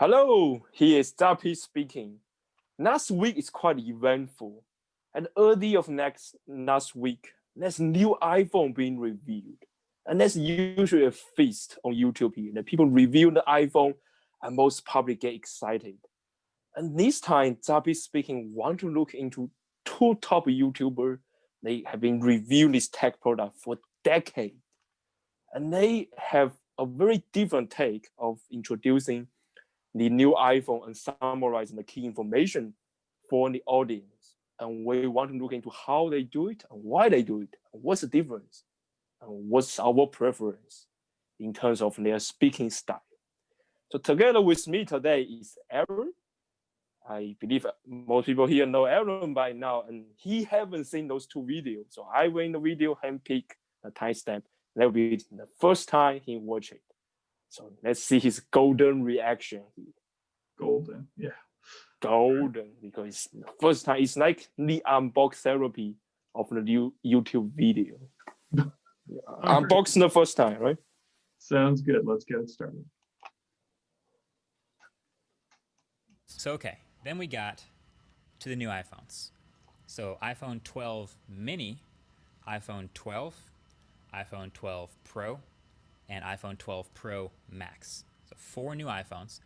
Hello, here is ZAPY speaking. Last week is quite eventful, and early of last week, there's new iPhone being reviewed, and there's usually a feast on YouTube here. The people review the iPhone, and most public get excited. And this time, ZAPY speaking want to look into two top YouTubers. They have been reviewing this tech product for decades, and they have a very different take of introducing the new iPhone and summarizing the key information for the audience. And we want to look into how they do it and why they do it, and what's the difference, and what's our preference in terms of their speaking style. So together with me today is Aaron. I believe most people here know Aaron by now, and he haven't seen those two videos. So I will in the video handpick the timestamp. That will be the first time he watch it. So let's see his golden reaction here. Golden, yeah. Golden, because the first time it's like the unbox therapy of the new YouTube video. Unboxing the first time, right? Sounds good. Let's get it started. So, okay, then we got to the new iPhones. So iPhone 12 mini, iPhone 12, iPhone 12 Pro, and iPhone 12 Pro Max. So 4 new iPhones.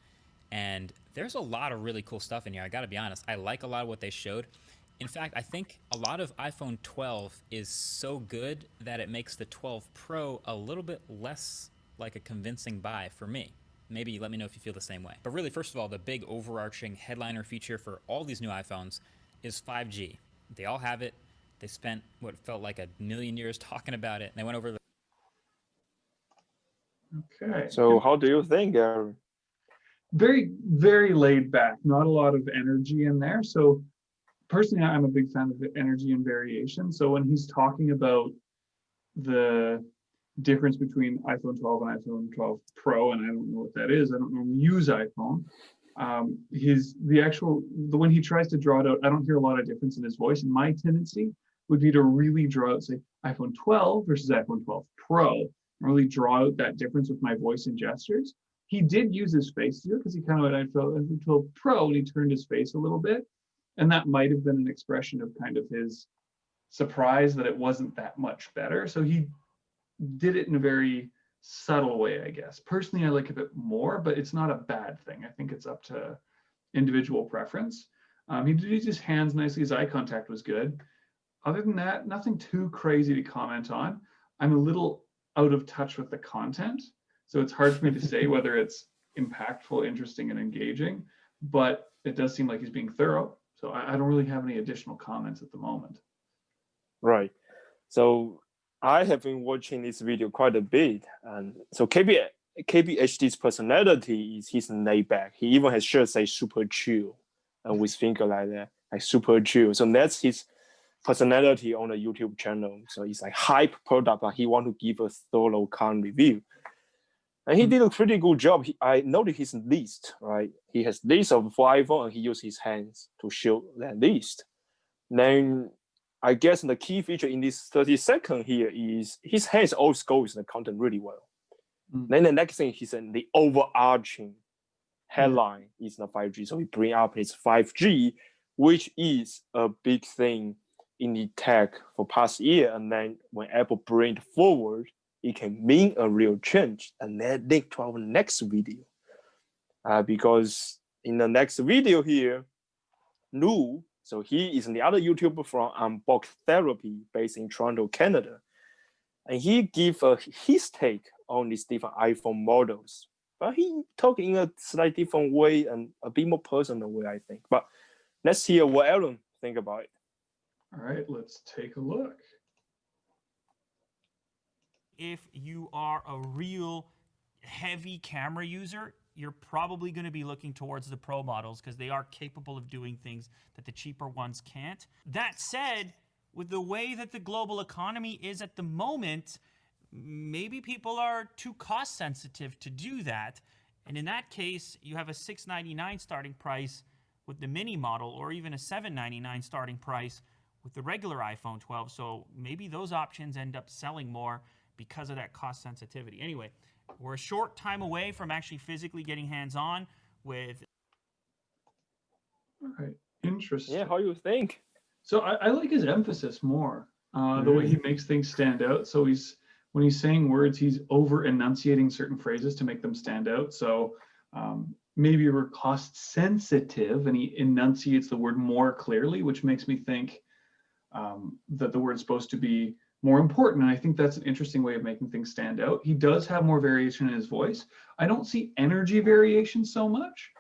And there's a lot of really cool stuff in here. I gotta be honest, I like a lot of what they showed. In fact, I think a lot of iPhone 12 is so good that it makes the 12 Pro a little bit less like a convincing buy for me. Maybe let me know if you feel the same way. But really, first of all, the big overarching headliner feature for all these new iPhones is 5G. They all have it. They spent what felt like a million years talking about it, and they went over the... Okay. So how do you think, Aaron? Very, very laid back, not a lot of energy in there. So personally, I'm a big fan of the energy and variation. So when he's talking about the difference between iPhone 12 and iPhone 12 Pro, and I don't know what that is, I don't normally use iPhone. When he tries to draw it out, I don't hear a lot of difference in his voice. And my tendency would be to really draw out, say, iPhone 12 versus iPhone 12 Pro, and really draw out that difference with my voice and gestures. He did use his face to do it because he kind of went iPhone 12 Pro and he turned his face a little bit. And that might have been an expression of kind of his surprise that it wasn't that much better. So he did it in a very subtle way, I guess. Personally, I like it a bit more, but it's not a bad thing. I think it's up to individual preference. He did use his hands nicely. His eye contact was good. Other than that, nothing too crazy to comment on. I'm a little out of touch with the content, so it's hard for me to say whether it's impactful, interesting, and engaging, but it does seem like he's being thorough. So I don't really have any additional comments at the moment. Right. So I have been watching this video quite a bit. And so KBHD's personality is he's laid back. He even has shirts say super chill and with finger like that, like super chill. So that's his personality on the YouTube channel. So it's like hype product, but he want to give a thorough calm review. And he did a pretty good job. I noted his list, right? He has list of 4 iPhone and he used his hands to show that list. Then I guess the key feature in this 30 seconds here is his hands always goes the content really well. Then the next thing he said, the overarching headline is the 5G. So he bring up his 5G, which is a big thing in the tech for past year. And then when Apple bring it forward, it can mean a real change. And then link to our next video. Because in the next video here, Lou, so he is the other YouTuber from Unbox Therapy based in Toronto, Canada. And he give his take on these different iPhone models. But he talk in a slightly different way and a bit more personal way, I think. But let's hear what Aaron think about it. All right, let's take a look. If you are a real heavy camera user, you're probably going to be looking towards the Pro models because they are capable of doing things that the cheaper ones can't. That said, with the way that the global economy is at the moment, maybe people are too cost sensitive to do that. And in that case, you have a $699 starting price with the mini model, or even a $799 starting price with the regular iPhone 12. So maybe those options end up selling more because of that cost sensitivity. Anyway, we're a short time away from actually physically getting hands-on with. All right, interesting. Yeah, how you think? So I like his emphasis more, the way he makes things stand out. So when he's saying words, he's over enunciating certain phrases to make them stand out. So maybe we're cost sensitive, and he enunciates the word more clearly, which makes me think that the word's supposed to be more important. And I think that's an interesting way of making things stand out. He does have more variation in his voice. I don't see energy variation so much,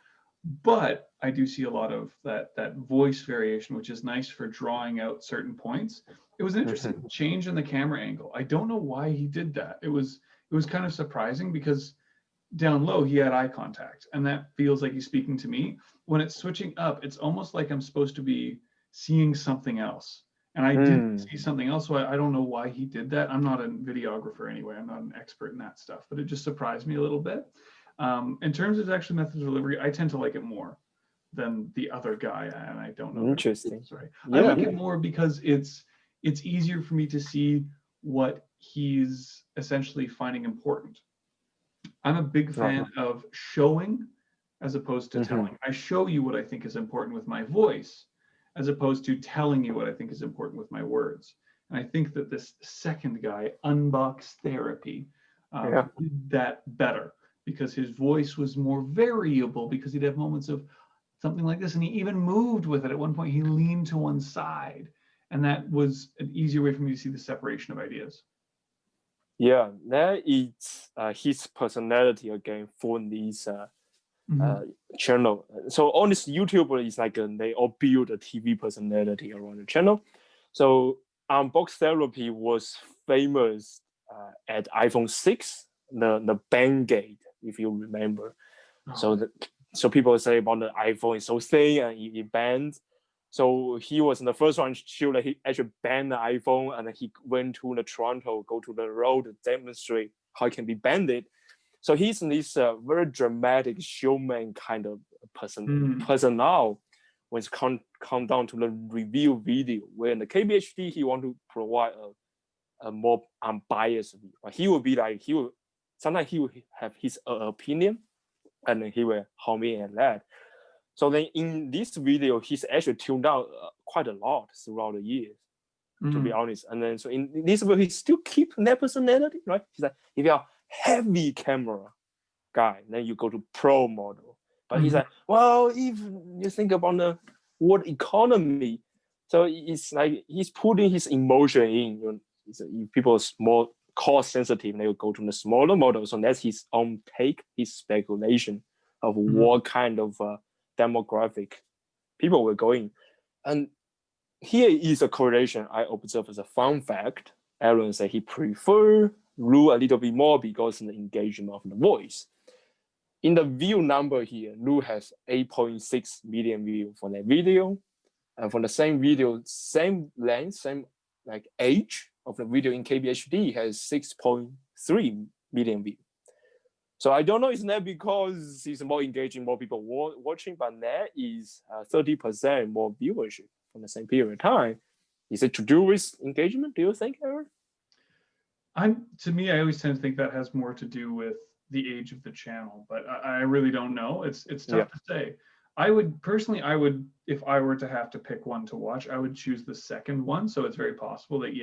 but I do see a lot of that voice variation, which is nice for drawing out certain points. It was an interesting change in the camera angle. I don't know why he did that. It was kind of surprising because down low he had eye contact, and that feels like he's speaking to me. When it's switching up, it's almost like I'm supposed to be seeing something else, and I didn't see something else. So I don't know why he did that. I'm not a videographer anyway. I'm not an expert in that stuff, but it just surprised me a little bit. In terms of actual method of delivery, I tend to like it more than the other guy, and I don't know. Interesting. Sorry, Yeah. I like it more because it's easier for me to see what he's essentially finding important. I'm a big fan of showing as opposed to telling. I show you what I think is important with my voice, as opposed to telling you what I think is important with my words. And I think that this second guy, Unbox Therapy, did that better, because his voice was more variable, because he'd have moments of something like this, and he even moved with it. At one point, he leaned to one side, and that was an easier way for me to see the separation of ideas. Yeah, that is his personality again for this channel. So on this YouTuber is like they all build a TV personality around the channel. So Unbox Therapy was famous at iPhone 6, the bang gate, if you remember. So people say about the iPhone is so thin and it bends. So he was the first one to show that he actually banned the iPhone, and he went to the Toronto, go to the road to demonstrate how it can be banned. So he's this very dramatic showman kind of person now when it's come down to the review video, where in the KBHD, he want to provide a more unbiased view. He will be like, sometimes he will have his opinion, and then he will hone in at that. So then in this video, he's actually tuned out quite a lot throughout the years, to be honest. And then so in this video, he still keep that personality, right? He's like, if you're a heavy camera guy, then you go to pro model. But he's like, well, if you think about the world economy, so it's like he's putting his emotion in. If people are more cost sensitive, they will go to the smaller model. So that's his own take, his speculation of what kind of demographic people were going. And here is a correlation I observe as a fun fact. Aaron said he prefer Lou a little bit more because of the engagement of the voice. In the view number here, Lou has 8.6 million views for that video. And for the same video, same length, same like age of the video in KBHD has 6.3 million views. So I don't know, is that because it's more engaging, more people watching, but that is 30% more viewership from the same period of time. Is it to do with engagement, do you think, Aaron? To me, I always tend to think that has more to do with the age of the channel, but I really don't know. It's tough to say. I would, if I were to have to pick one to watch, I would choose the second one. So it's very possible that,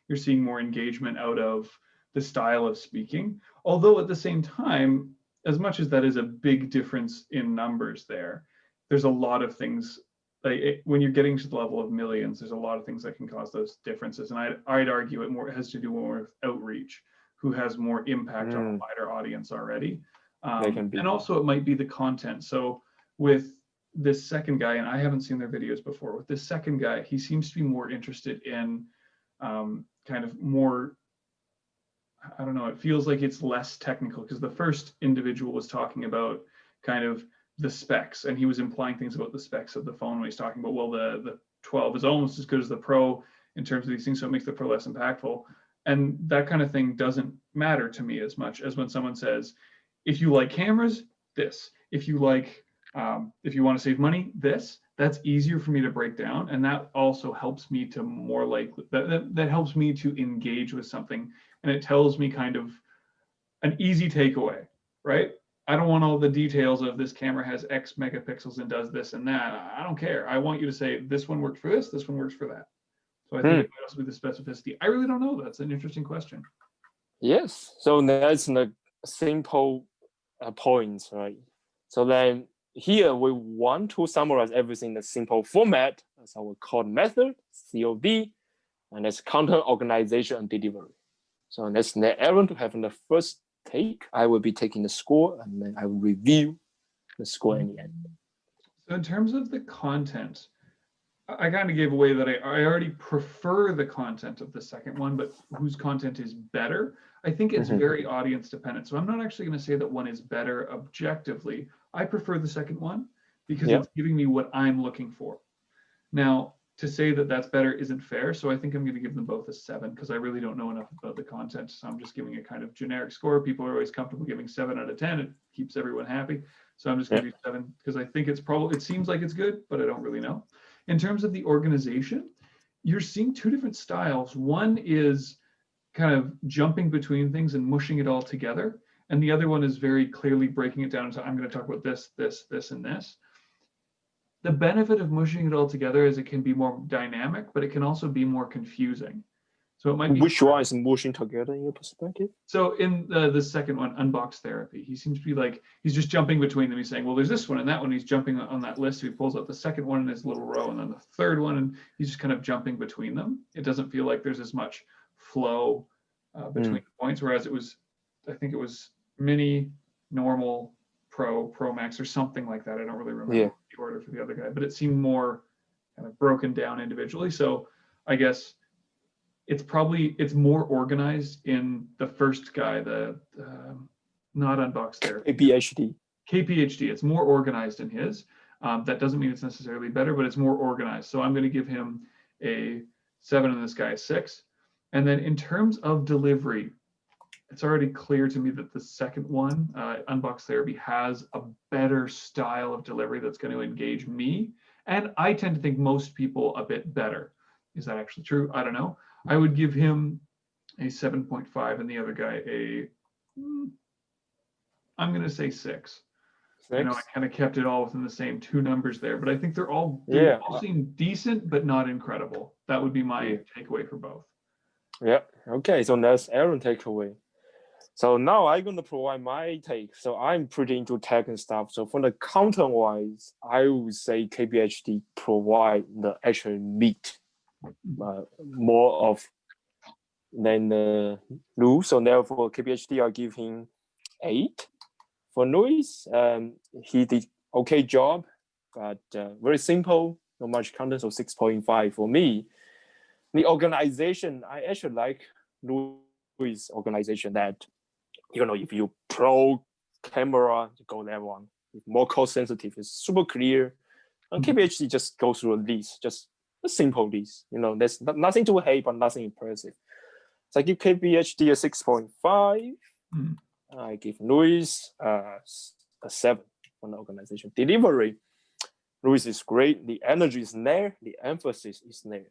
you're seeing more engagement out of the style of speaking. Although at the same time, as much as that is a big difference in numbers there's a lot of things, when you're getting to the level of millions, there's a lot of things that can cause those differences. And I'd argue it has to do more with outreach, who has more impact on a wider audience already. And also it might be the content. So with this second guy, and I haven't seen their videos before, with this second guy, he seems to be more interested in kind of more, I don't know, it feels like it's less technical, because the first individual was talking about kind of the specs, and he was implying things about the specs of the phone when he's talking about, well, the 12 is almost as good as the Pro in terms of these things, so it makes the Pro less impactful. And that kind of thing doesn't matter to me as much as when someone says, if you like cameras, this. If you like, if you want to save money, this. That's easier for me to break down, and that also helps me to more likely, that helps me to engage with something, and it tells me kind of an easy takeaway, right? I don't want all the details of this camera has X megapixels and does this and that. I don't care. I want you to say this one works for this one works for that. So I think it might also be the specificity. I really don't know. That's an interesting question. Yes. So that's the simple points, right? So then here we want to summarize everything in a simple format as our code method, COD, and that's content organization and delivery. So let's let Aaron to have the first take. I will be taking the score and then I will review the score in the end. So in terms of the content, I kind of gave away that I already prefer the content of the second one, but whose content is better? I think it's very audience dependent. So I'm not actually going to say that one is better objectively. I prefer the second one because it's giving me what I'm looking for. Now, to say that that's better isn't fair. So I think I'm going to give them both a 7 because I really don't know enough about the content. So I'm just giving a kind of generic score. People are always comfortable giving 7 out of 10. It keeps everyone happy. So I'm just going to do 7 because I think it seems like it's good, but I don't really know. In terms of the organization, you're seeing two different styles. One is kind of jumping between things and mushing it all together. And the other one is very clearly breaking it down into, I'm going to talk about this, this, this, and this. The benefit of mushing it all together is it can be more dynamic, but it can also be more confusing. So it might be. Which one is mushing together in your perspective? So in the second one, Unbox Therapy, he seems to be like, he's just jumping between them. He's saying, well, there's this one and that one. He's jumping on that list. So he pulls out the second one in his little row and then the third one, and he's just kind of jumping between them. It doesn't feel like there's as much flow between points, whereas I think it was Mini, Normal, Pro, Pro Max, or something like that. I don't really remember the order for the other guy, but it seemed more kind of broken down individually. So I guess it's more organized in the first guy, the not Unbox Therapy. KPHD. It's more organized in his. That doesn't mean it's necessarily better, but it's more organized. So I'm going to give him a 7 and this guy a 6. And then in terms of delivery, it's already clear to me that the second one, Unbox Therapy, has a better style of delivery that's going to engage me. And I tend to think most people a bit better. Is that actually true? I don't know. I would give him a 7.5 and the other guy I'm going to say 6. I know I kind of kept it all within the same 2 numbers there, but I think they all seem decent, but not incredible. That would be my takeaway for both. Yeah. Okay. So that's Aaron's takeaway. So now I'm going to provide my take. So I'm pretty into tech and stuff. So from the content wise, I would say KPHD provide the actual meat more of than the Lou. So therefore KPHD I'll give him 8. For Luis, he did okay job, but very simple, not much content, so 6.5 for me. The organization, I actually like Luis' organization that, if you pro camera, you go that one. If more cost sensitive, it's super clear. And KPHD just goes through a list, just a simple list. There's nothing to hate, but nothing impressive. So I give KPHD a 6.5. I give Luis a 7 on the organization. Delivery, Luis is great. The energy is there. The emphasis is there.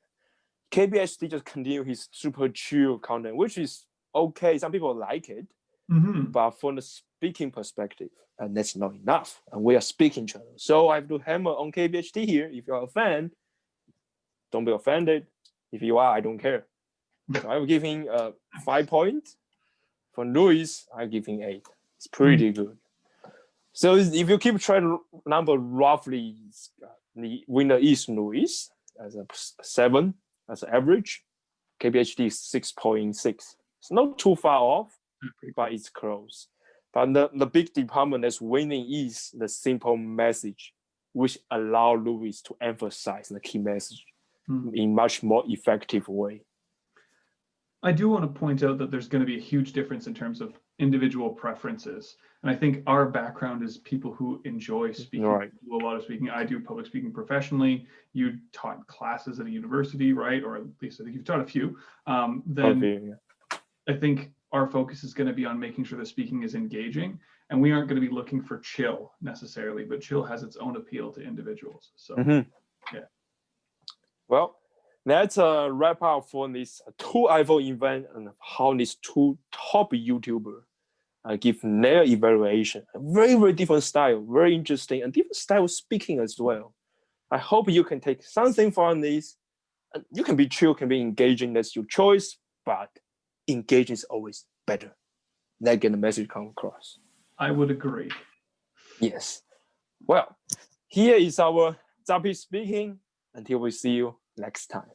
KPHD just continue his super chill content, which is okay. Some people like it, but from the speaking perspective, and that's not enough. And we are speaking channel, so I have to hammer on KPHD here. If you're a fan, don't be offended. If you are, I don't care. So I'm giving 5 points. For Luis, I'm giving 8. It's pretty good. So if you keep track number roughly, the winner is Luis as a 7 as an average. KPHD is 6.6. It's not too far off, but it's close. But the big department that's winning is the simple message, which allow Luis to emphasize the key message in much more effective way. I do want to point out that there's going to be a huge difference in terms of individual preferences. And I think our background is people who enjoy speaking, do a lot of speaking. I do public speaking professionally. You taught classes at a university, right? Or at least I think you've taught a few. I think our focus is going to be on making sure the speaking is engaging. And we aren't going to be looking for chill necessarily, but chill has its own appeal to individuals. So, yeah. Well, let's wrap up for this 2 iPhone event and how these 2 top YouTubers give their evaluation. A very, very different style, very interesting, and different style of speaking as well. I hope you can take something from this. And you can be chill, can be engaging, that's your choice, but engaging is always better. That get the message come across. I would agree. Yes. Well, here is our ZAPY Speaking. Until we see you next time.